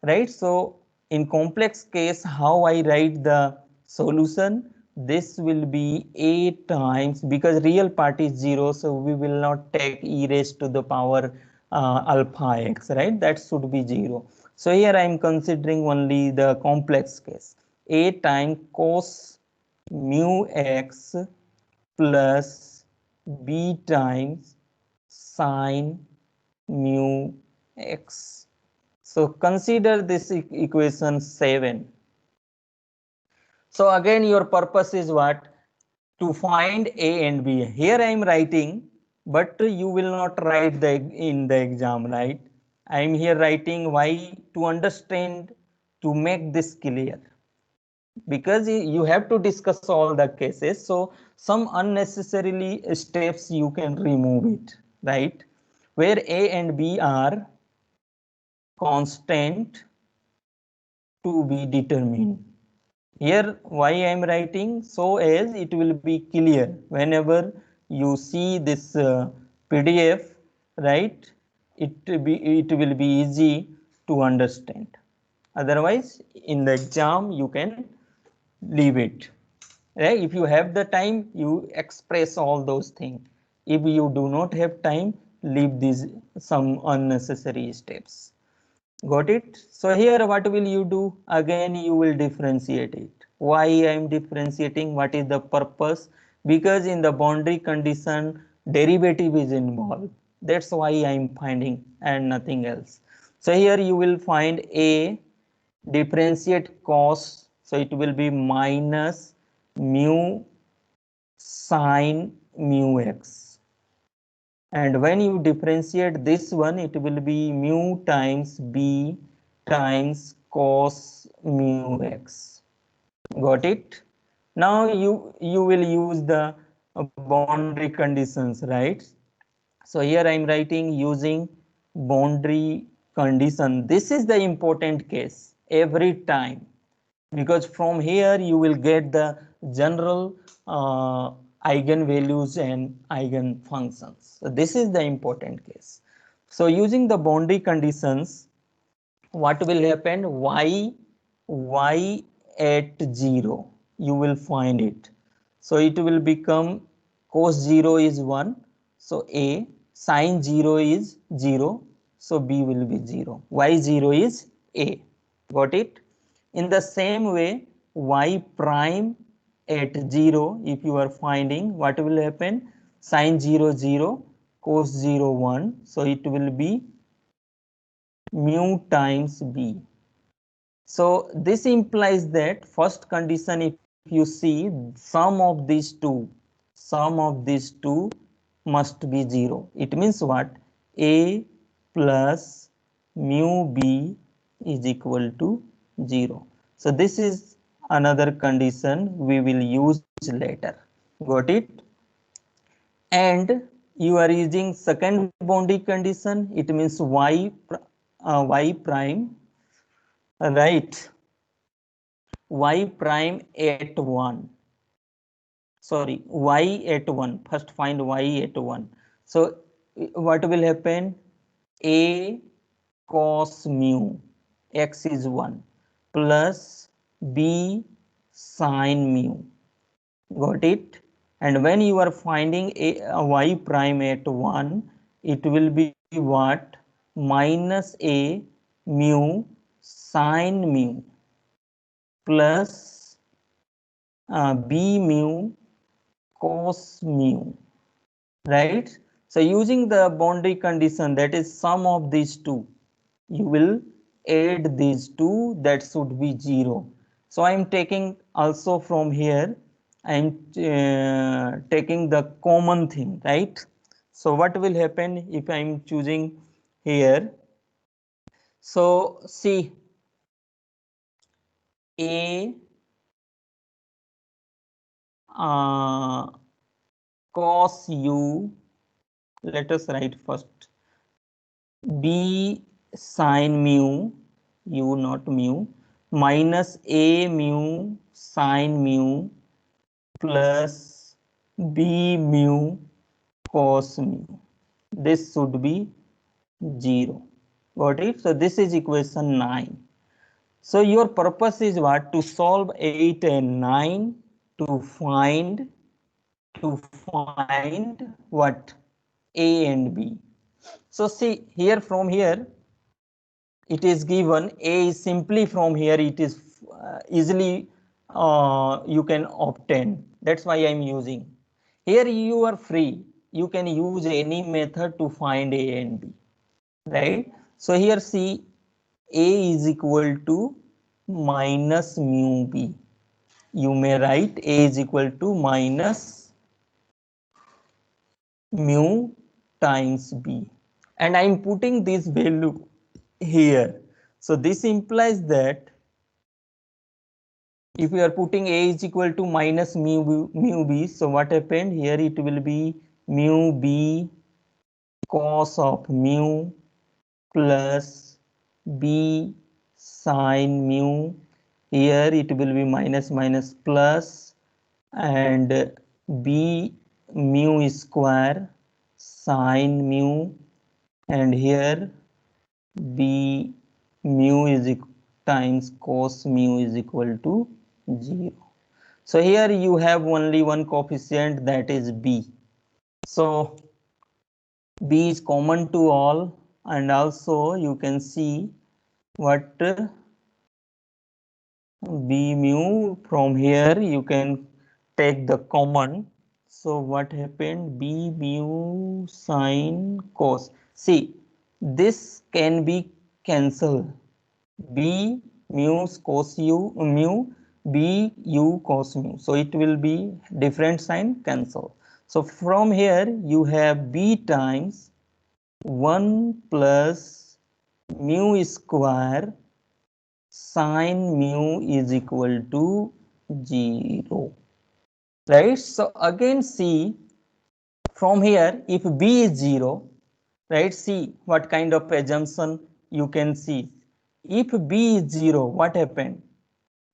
right? So in complex case, how I write the solution? This will be a times, because real part is 0, so we will not take e raised to the power alpha x, right? That should be 0. So here I am considering only the complex case. A time cos mu x plus b times sine mu x. So consider this equation 7. So again your purpose is what? To find a and b. Here I am writing, but you will not write the in the exam, right? I am here writing why, to understand, to make this clear, because you have to discuss all the cases. So some unnecessarily steps you can remove it, right? Where a and b are constant to be determined. Here why I am writing, so as it will be clear whenever you see this PDF, right? It will be easy to understand. Otherwise, in the exam you can leave it. Right? If you have the time, you express all those things. If you do not have time, leave these some unnecessary steps. Got it? So here what will you do? Again you will differentiate it. Why I am differentiating? What is the purpose? Because in the boundary condition derivative is involved. That's why I am finding, and nothing else. So here you will find a differentiate cos. So it will be minus mu sine mu x. And when you differentiate this one, it will be mu times b times cos mu x. Got it? Now you will use the boundary conditions, right? So here I am writing using boundary condition. This is the important case every time, because from here you will get the general eigenvalues and eigenfunctions. So this is the important case. So using the boundary conditions, what will happen? Y at 0, you will find it. So it will become cos 0 is 1, so a, sine 0 is 0, so b will be 0, y0 is a. Got it? In the same way, y prime at 0, if you are finding, what will happen? Sine 0 0, cos 0 1, so it will be mu times b. So this implies that first condition, if you see sum of these two must be 0. It means what? A plus mu b is equal to 0. So this is another condition we will use later. Got it? And you are using second boundary condition. It means y prime, right? Y prime at 1, sorry, y at 1, first find y at 1. So what will happen? A cos mu x is 1 plus b sine mu. Got it? And when you are finding a y prime at 1, it will be what? Minus a mu sine mu plus b mu cos mu, right? So using the boundary condition, that is sum of these two, you will add these two, that should be 0. So I am taking also from here, I am taking the common thing, right? So what will happen if I am choosing here? So see, a cos u, let us write first B sine mu, u not mu, minus A mu sine mu plus B mu cos mu. This should be 0. Got it? So this is equation 9. So your purpose is what? To solve 8 and 9 to find what? A and B. So see here, from here it is given A is simply, from here it is easily you can obtain. That's why I am using. Here you are free. You can use any method to find A and B. Right? So here see, A is equal to minus mu B. You may write A is equal to minus mu times B. And I am putting this value here. So this implies that if we are putting A is equal to minus mu B, so what happened here? It will be mu B cos of mu plus B sine mu. Here it will be minus minus plus, and B mu square sine mu, and here B mu is times cos mu is equal to 0. So here you have only one coefficient, that is B. So B is common to all, and also you can see what B mu, from here you can take the common. So what happened? B mu sine cos. See, this can be cancelled. B mu cos u mu, B u cos mu. So it will be different sign, cancel. So from here you have B times 1 plus mu square sine mu is equal to 0. Right? So again see, from here if B is 0, right, see what kind of assumption you can see. If B is 0, what happened?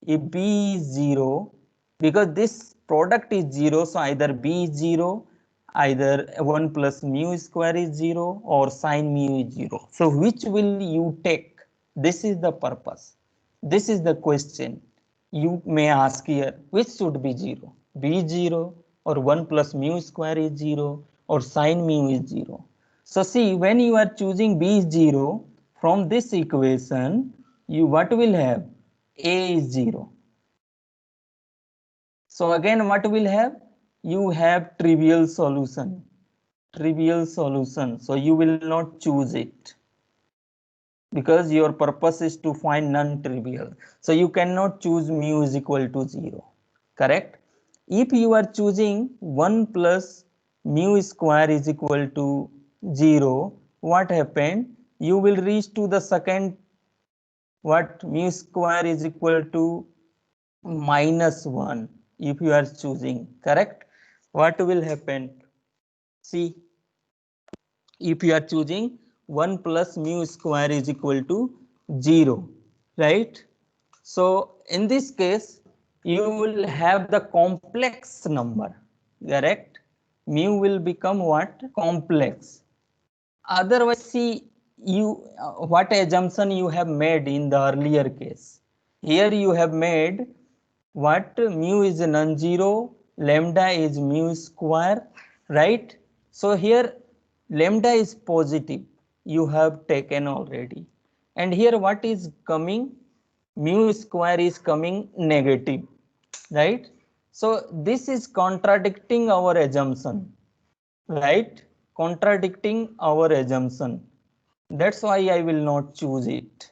If B is 0, because this product is 0, so either B is 0, either 1 plus mu square is 0, or sine mu is 0. So which will you take? This is the purpose. This is the question you may ask here. Which should be 0? B is 0, or 1 plus mu square is 0, or sine mu is 0. So see, when you are choosing B is 0, from this equation, you what will have? A is 0. So again what will have? You have trivial solution. Trivial solution. So you will not choose it, because your purpose is to find non-trivial. So you cannot choose mu is equal to 0. Correct? If you are choosing 1 plus mu square is equal to 0, what happened? You will reach to the second, what, mu square is equal to minus 1 if you are choosing. Correct? What will happen? See, if you are choosing 1 plus mu square is equal to 0, right? So in this case, you will have the complex number. Correct? Mu will become what? Complex. Otherwise, see, you what assumption you have made in the earlier case. Here you have made what? Mu is non-zero, lambda is mu square, right? So here lambda is positive, you have taken already. And here what is coming? Mu square is coming negative, right? So this is contradicting our assumption, right? Contradicting our assumption. That's why I will not choose it.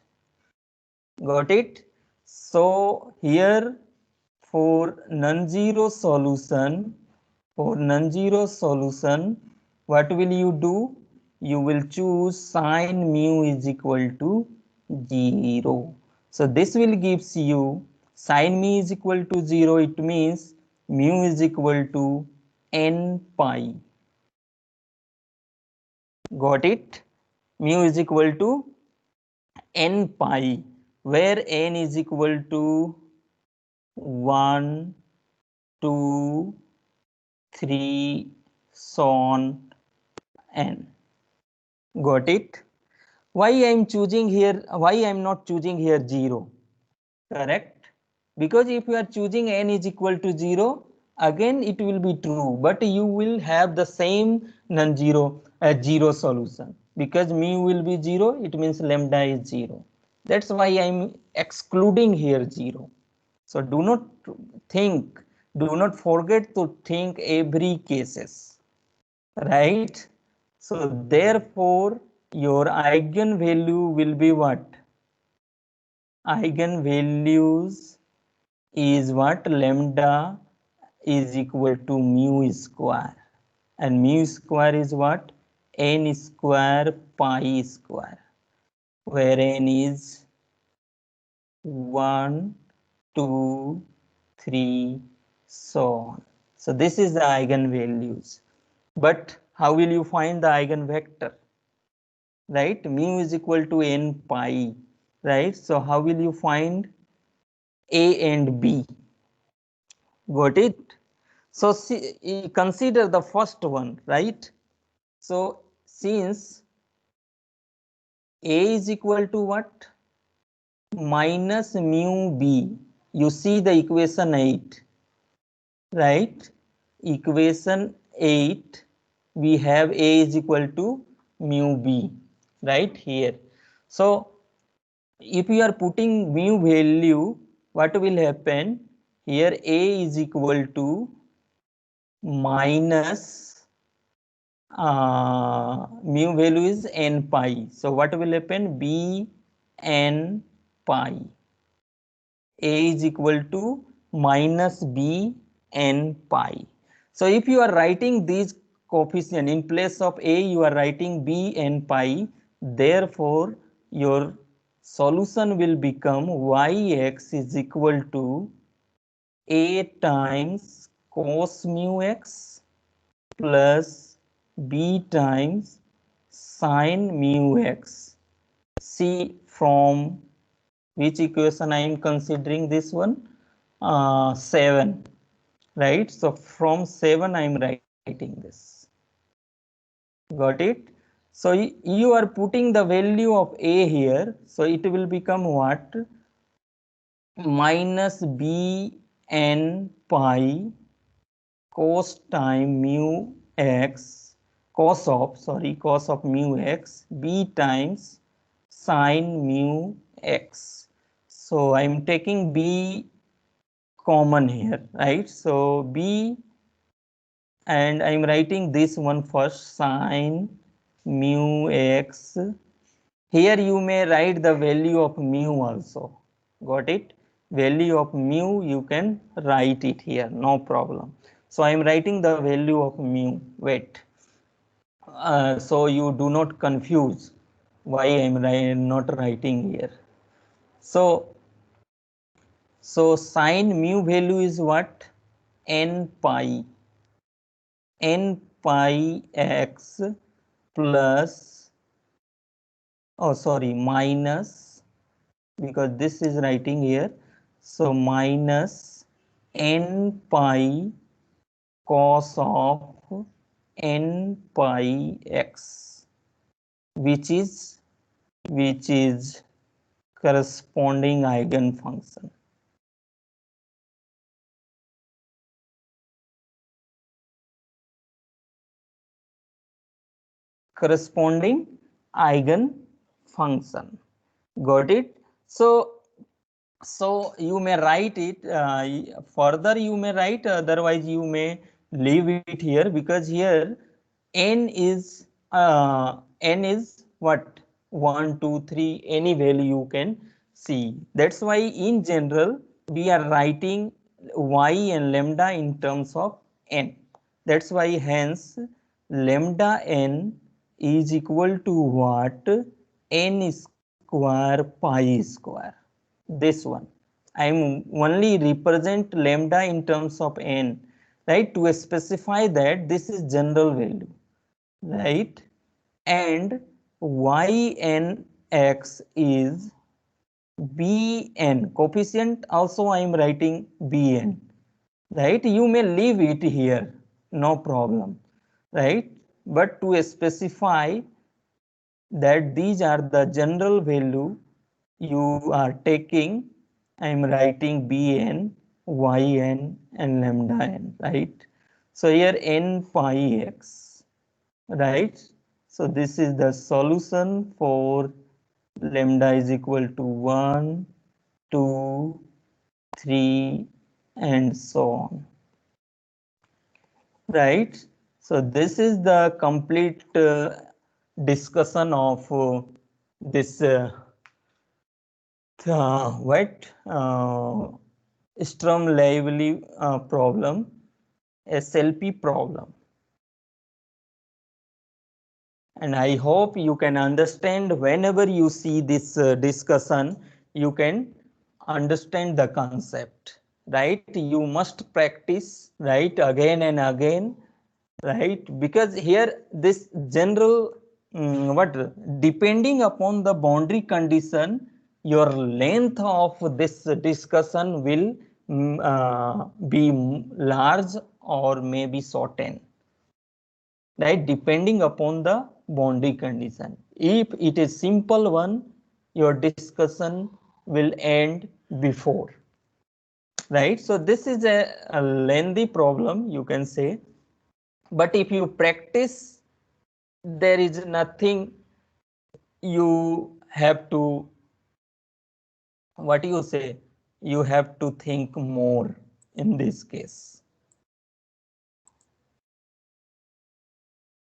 Got it? So here for non-zero solution, what will you do? You will choose sine mu is equal to 0. So this will gives you sine mu is equal to 0. It means mu is equal to n pi. Got it? mu is equal to n pi, where n is equal to 1, 2, 3, so on n. Got it? Why I am choosing here? Why I am not choosing here 0? Correct? Because if you are choosing n is equal to 0, again it will be true, but you will have the same non-zero zero solution, because mu will be 0, it means lambda is 0. That's why I am excluding here 0. So do not think, do not forget to think every cases, right? So therefore your eigenvalue will be what? Eigenvalues is what? Lambda is equal to mu square, and mu square is what? N square pi square, where n is 1, 2, 3, so on. So this is the eigenvalues. But how will you find the eigenvector? Right? Mu is equal to n pi, right? So how will you find A and B? Got it? So see, consider the first one, right? So since A is equal to what? Minus mu B. You see the equation 8, right? Equation 8, we have A is equal to mu B, right here. So if you are putting mu value, what will happen? Here A is equal to minus mu value is n pi. So what will happen? B n pi. A is equal to minus B n pi. So if you are writing these coefficient in place of A, you are writing B n pi. Therefore, your solution will become yx is equal to A times cos mu x plus B times sin mu x. See from which equation I am considering this one? 7, right? So from 7 I am writing this. Got it? So you are putting the value of A here. So it will become what? Minus B n pi cos time mu x, cos of mu x, B times sin mu x. So I am taking B common here, right? So B, and I am writing this one first, sin mu x. Here you may write the value of mu also. Got it? Value of mu, you can write it here, no problem. So I am writing the value of mu. Wait. So you do not confuse why I am not writing here. So sin mu value is what? N pi x plus, oh sorry, minus, because this is writing here. So minus n pi cos of n pi x, which is corresponding eigenfunction. Corresponding eigenfunction. Got it? So you may write it further, you may write, otherwise you may leave it here, because here n is what? 1, 2, 3, any value you can see. That's why in general we are writing y and lambda in terms of n. That's why hence lambda n is equal to what? N square pi square. This one I am only represent lambda in terms of n, right, to specify that this is general value, right? And ynx is bn. Coefficient also I am writing bn, right? You may leave it here, no problem, right? But to specify that these are the general value you are taking, I am writing bn, yn and lambda n, right? So here n pi x, right? So this is the solution for lambda is equal to 1, 2, 3 and so on, right? So this is the complete discussion of this what Sturm-Liouville problem, SLP problem. And I hope you can understand whenever you see this discussion, you can understand the concept, right? You must practice, right, again and again, right? Because here this general what depending upon the boundary condition, your length of this discussion will be large or maybe shorten, right, depending upon the boundary condition. If it is simple one, your discussion will end before, right? So this is a lengthy problem, you can say, but if you practice, there is nothing you have to, what you say, you have to think more in this case.